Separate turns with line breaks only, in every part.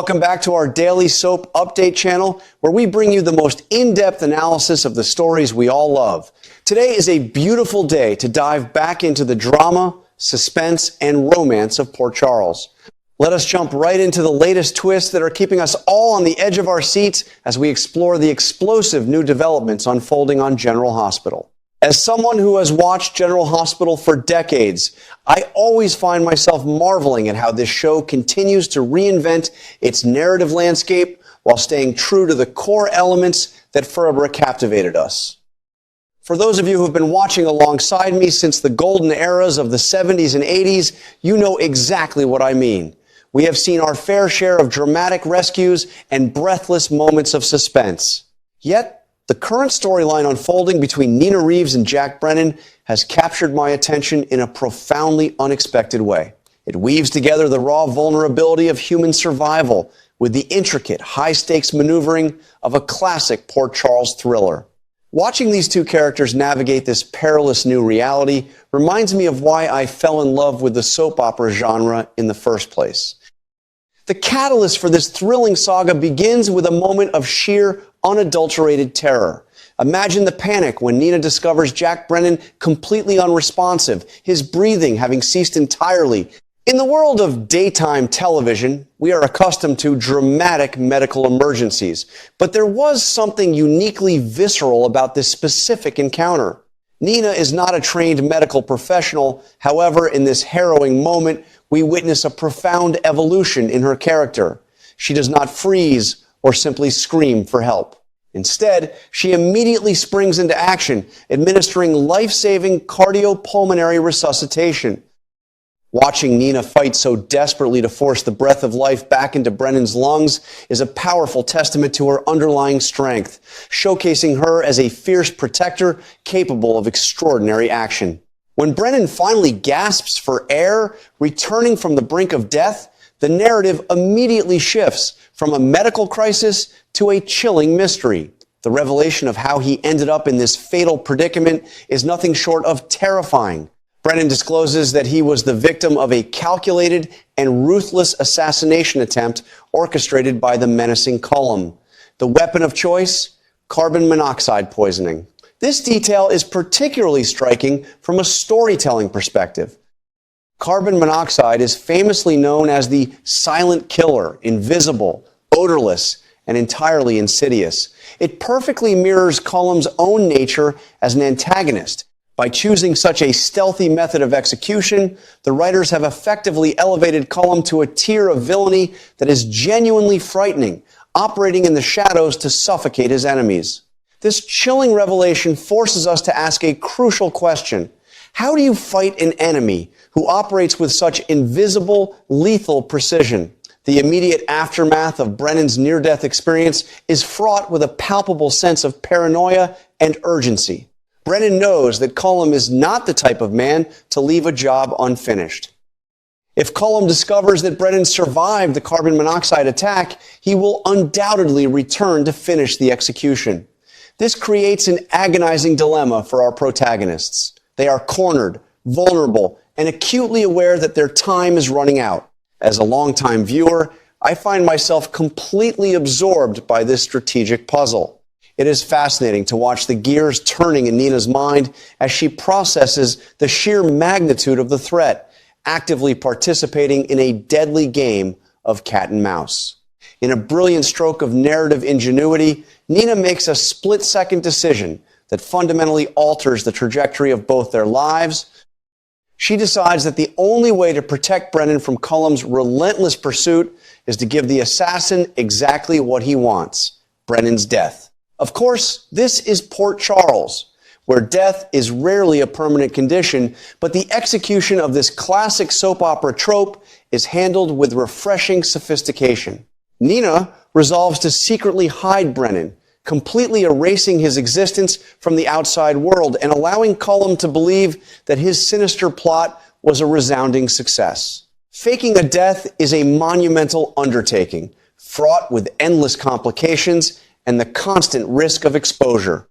welcome back to our daily soap update channel, where we bring you the most in-depth analysis of the stories we all love. Today is a beautiful day to dive back into the drama, suspense, and romance of Port Charles. Let us jump right into the latest twists that are keeping us all on the edge of our seats as we explore the explosive new developments unfolding on General Hospital. As someone who has watched General Hospital for decades, I always find myself marveling at how this show continues to reinvent its narrative landscape while staying true to the core elements that forever captivated us. For those of you who have been watching alongside me since the golden eras of the 70s and 80s, you know exactly what I mean. We have seen our fair share of dramatic rescues and breathless moments of suspense. Yet, the current storyline unfolding between Nina Reeves and Jack Brennan has captured my attention in a profoundly unexpected way. It weaves together the raw vulnerability of human survival with the intricate, high-stakes maneuvering of a classic Port Charles thriller. Watching these two characters navigate this perilous new reality reminds me of why I fell in love with the soap opera genre in the first place. The catalyst for this thrilling saga begins with a moment of sheer, unadulterated terror. Imagine the panic when Nina discovers Jack Brennan completely unresponsive, his breathing having ceased entirely. In the world of daytime television, we are accustomed to dramatic medical emergencies, but there was something uniquely visceral about this specific encounter. Nina is not a trained medical professional. However, in this harrowing moment, we witness a profound evolution in her character. She does not freeze or simply scream for help. Instead, she immediately springs into action, administering life-saving cardiopulmonary resuscitation. Watching Nina fight so desperately to force the breath of life back into Brennan's lungs is a powerful testament to her underlying strength, showcasing her as a fierce protector capable of extraordinary action. When Brennan finally gasps for air, returning from the brink of death, the narrative immediately shifts from a medical crisis to a chilling mystery. The revelation of how he ended up in this fatal predicament is nothing short of terrifying. Brennan discloses that he was the victim of a calculated and ruthless assassination attempt orchestrated by the menacing Cullum. The weapon of choice? Carbon monoxide poisoning. This detail is particularly striking from a storytelling perspective. Carbon monoxide is famously known as the silent killer, invisible, odorless, and entirely insidious. It perfectly mirrors Cullum's own nature as an antagonist. By choosing such a stealthy method of execution, the writers have effectively elevated Cullum to a tier of villainy that is genuinely frightening, operating in the shadows to suffocate his enemies. This chilling revelation forces us to ask a crucial question. How do you fight an enemy who operates with such invisible, lethal precision? The immediate aftermath of Brennan's near-death experience is fraught with a palpable sense of paranoia and urgency. Brennan knows that Cullum is not the type of man to leave a job unfinished. If Cullum discovers that Brennan survived the carbon monoxide attack, he will undoubtedly return to finish the execution. This creates an agonizing dilemma for our protagonists. They are cornered, vulnerable, and acutely aware that their time is running out. As a longtime viewer, I find myself completely absorbed by this strategic puzzle. It is fascinating to watch the gears turning in Nina's mind as she processes the sheer magnitude of the threat, actively participating in a deadly game of cat and mouse. In a brilliant stroke of narrative ingenuity, Nina makes a split-second decision that fundamentally alters the trajectory of both their lives. She decides that the only way to protect Brennan from Cullum's relentless pursuit is to give the assassin exactly what he wants: Brennan's death. Of course, this is Port Charles, where death is rarely a permanent condition, but the execution of this classic soap opera trope is handled with refreshing sophistication. Nina resolves to secretly hide Brennan, completely erasing his existence from the outside world and allowing Cullum to believe that his sinister plot was a resounding success. Faking a death is a monumental undertaking, fraught with endless complications and the constant risk of exposure.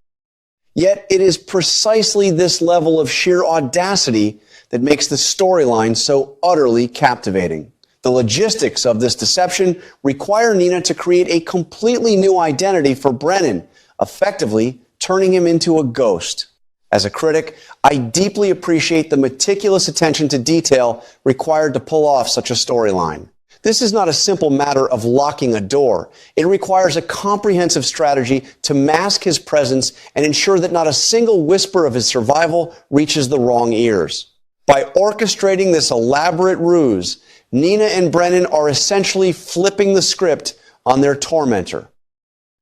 Yet it is precisely this level of sheer audacity that makes the storyline so utterly captivating. The logistics of this deception require Nina to create a completely new identity for Brennan, effectively turning him into a ghost. As a critic, I deeply appreciate the meticulous attention to detail required to pull off such a storyline. This is not a simple matter of locking a door. It requires a comprehensive strategy to mask his presence and ensure that not a single whisper of his survival reaches the wrong ears. By orchestrating this elaborate ruse, Nina and Brennan are essentially flipping the script on their tormentor.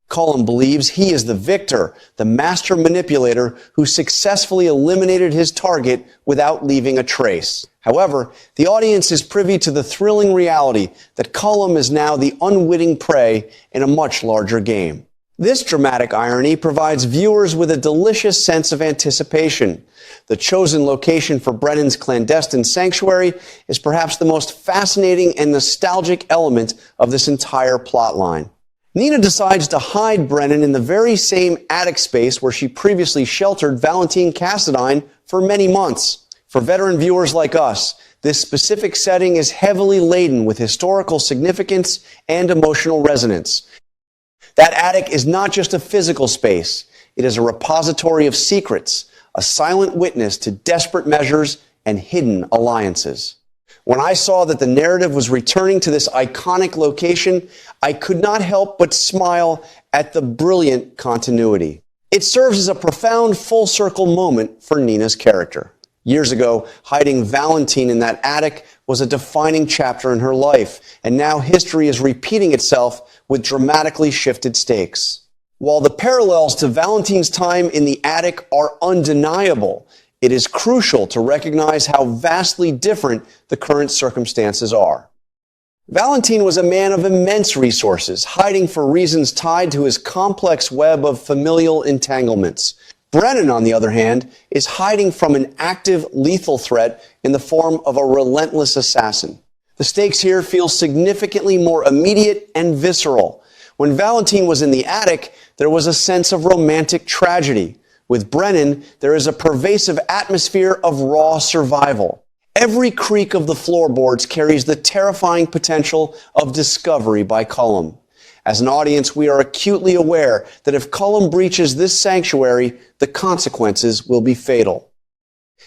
Cullum believes he is the victor, the master manipulator who successfully eliminated his target without leaving a trace. However, the audience is privy to the thrilling reality that Cullum is now the unwitting prey in a much larger game. This dramatic irony provides viewers with a delicious sense of anticipation. The chosen location for Brennan's clandestine sanctuary is perhaps the most fascinating and nostalgic element of this entire plotline. Nina decides to hide Brennan in the very same attic space where she previously sheltered Valentine Cassadine for many months. For veteran viewers like us, this specific setting is heavily laden with historical significance and emotional resonance. That attic is not just a physical space. It is a repository of secrets, a silent witness to desperate measures and hidden alliances. When I saw that the narrative was returning to this iconic location, I could not help but smile at the brilliant continuity. It serves as a profound full-circle moment for Nina's character. Years ago, hiding Valentine in that attic was a defining chapter in her life, and now history is repeating itself with dramatically shifted stakes. While the parallels to Valentine's time in the attic are undeniable, it is crucial to recognize how vastly different the current circumstances are. Valentine was a man of immense resources, hiding for reasons tied to his complex web of familial entanglements. Brennan, on the other hand, is hiding from an active, lethal threat in the form of a relentless assassin. The stakes here feel significantly more immediate and visceral. When Valentine was in the attic, there was a sense of romantic tragedy. With Brennan, there is a pervasive atmosphere of raw survival. Every creak of the floorboards carries the terrifying potential of discovery by Cullum. As an audience, we are acutely aware that if Cullum breaches this sanctuary, the consequences will be fatal.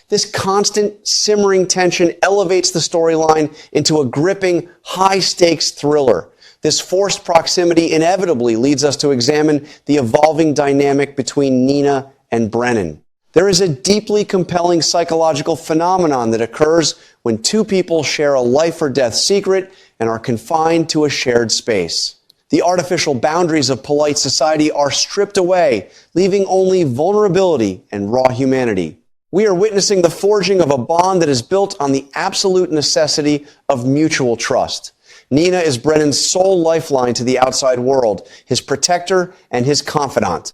This constant, simmering tension elevates the storyline into a gripping, high-stakes thriller. This forced proximity inevitably leads us to examine the evolving dynamic between Nina and Brennan. There is a deeply compelling psychological phenomenon that occurs when two people share a life or death secret and are confined to a shared space. The artificial boundaries of polite society are stripped away, leaving only vulnerability and raw humanity. We are witnessing the forging of a bond that is built on the absolute necessity of mutual trust. Nina is Brennan's sole lifeline to the outside world, his protector and his confidant.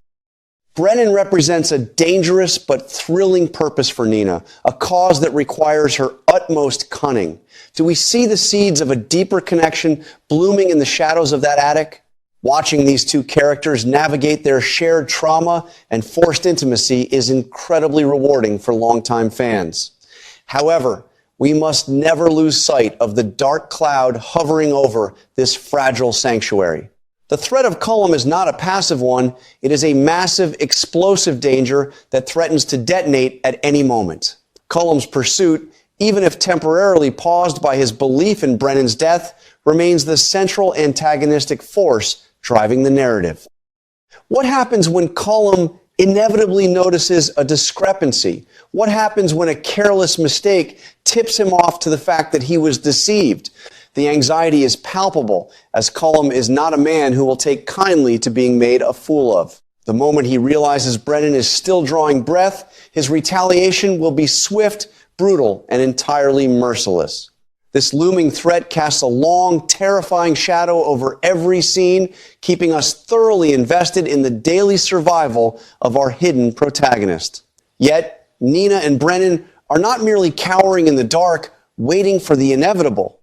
Brennan represents a dangerous but thrilling purpose for Nina, a cause that requires her utmost cunning. Do we see the seeds of a deeper connection blooming in the shadows of that attic? Watching these two characters navigate their shared trauma and forced intimacy is incredibly rewarding for longtime fans. However, we must never lose sight of the dark cloud hovering over this fragile sanctuary. The threat of Cullum is not a passive one. It is a massive, explosive danger that threatens to detonate at any moment. Cullum's pursuit, even if temporarily paused by his belief in Brennan's death, remains the central antagonistic force driving the narrative. What happens when Cullum inevitably notices a discrepancy? What happens when a careless mistake tips him off to the fact that he was deceived? The anxiety is palpable, as Cullum is not a man who will take kindly to being made a fool of. The moment he realizes Brennan is still drawing breath, his retaliation will be swift, brutal, and entirely merciless. This looming threat casts a long, terrifying shadow over every scene, keeping us thoroughly invested in the daily survival of our hidden protagonist. Yet, Nina and Brennan are not merely cowering in the dark, waiting for the inevitable.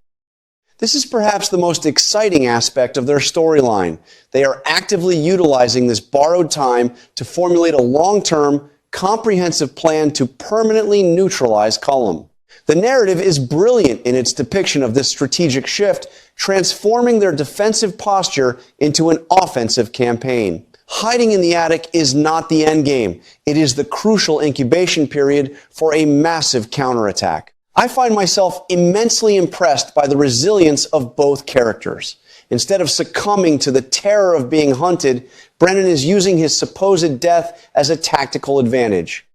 This is perhaps the most exciting aspect of their storyline. They are actively utilizing this borrowed time to formulate a long-term, comprehensive plan to permanently neutralize Cullum. The narrative is brilliant in its depiction of this strategic shift, transforming their defensive posture into an offensive campaign. Hiding in the attic is not the end game. It is the crucial incubation period for a massive counterattack. I find myself immensely impressed by the resilience of both characters. Instead of succumbing to the terror of being hunted, Brennan is using his supposed death as a tactical advantage.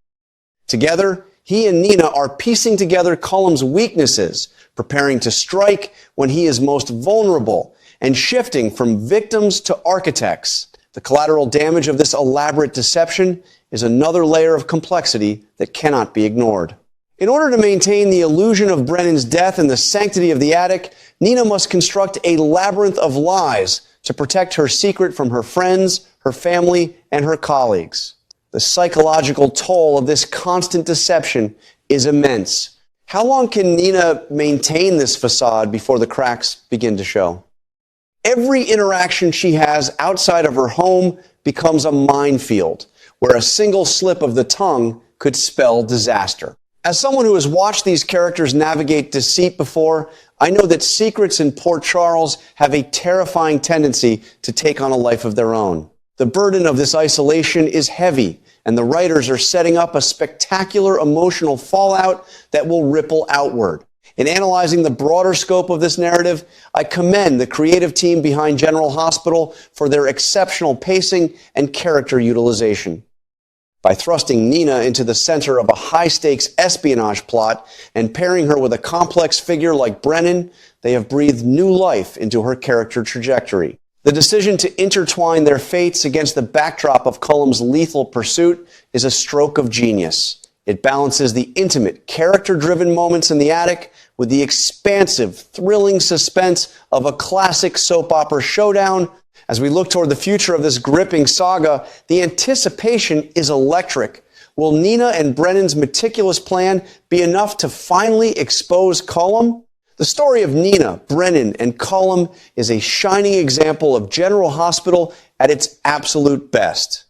Together, he and Nina are piecing together Cullum's weaknesses, preparing to strike when he is most vulnerable, and shifting from victims to architects. The collateral damage of this elaborate deception is another layer of complexity that cannot be ignored. In order to maintain the illusion of Brennan's death and the sanctity of the attic, Nina must construct a labyrinth of lies to protect her secret from her friends, her family, and her colleagues. The psychological toll of this constant deception is immense. How long can Nina maintain this facade before the cracks begin to show? Every interaction she has outside of her home becomes a minefield, where a single slip of the tongue could spell disaster. As someone who has watched these characters navigate deceit before, I know that secrets in Port Charles have a terrifying tendency to take on a life of their own. The burden of this isolation is heavy, and the writers are setting up a spectacular emotional fallout that will ripple outward. In analyzing the broader scope of this narrative, I commend the creative team behind General Hospital for their exceptional pacing and character utilization. By thrusting Nina into the center of a high-stakes espionage plot and pairing her with a complex figure like Brennan, they have breathed new life into her character trajectory. The decision to intertwine their fates against the backdrop of Cullum's lethal pursuit is a stroke of genius. It balances the intimate, character-driven moments in the attic with the expansive, thrilling suspense of a classic soap opera showdown. As we look toward the future of this gripping saga, the anticipation is electric. Will Nina and Brennan's meticulous plan be enough to finally expose Cullum? The story of Nina, Brennan, and Cullum is a shining example of General Hospital at its absolute best.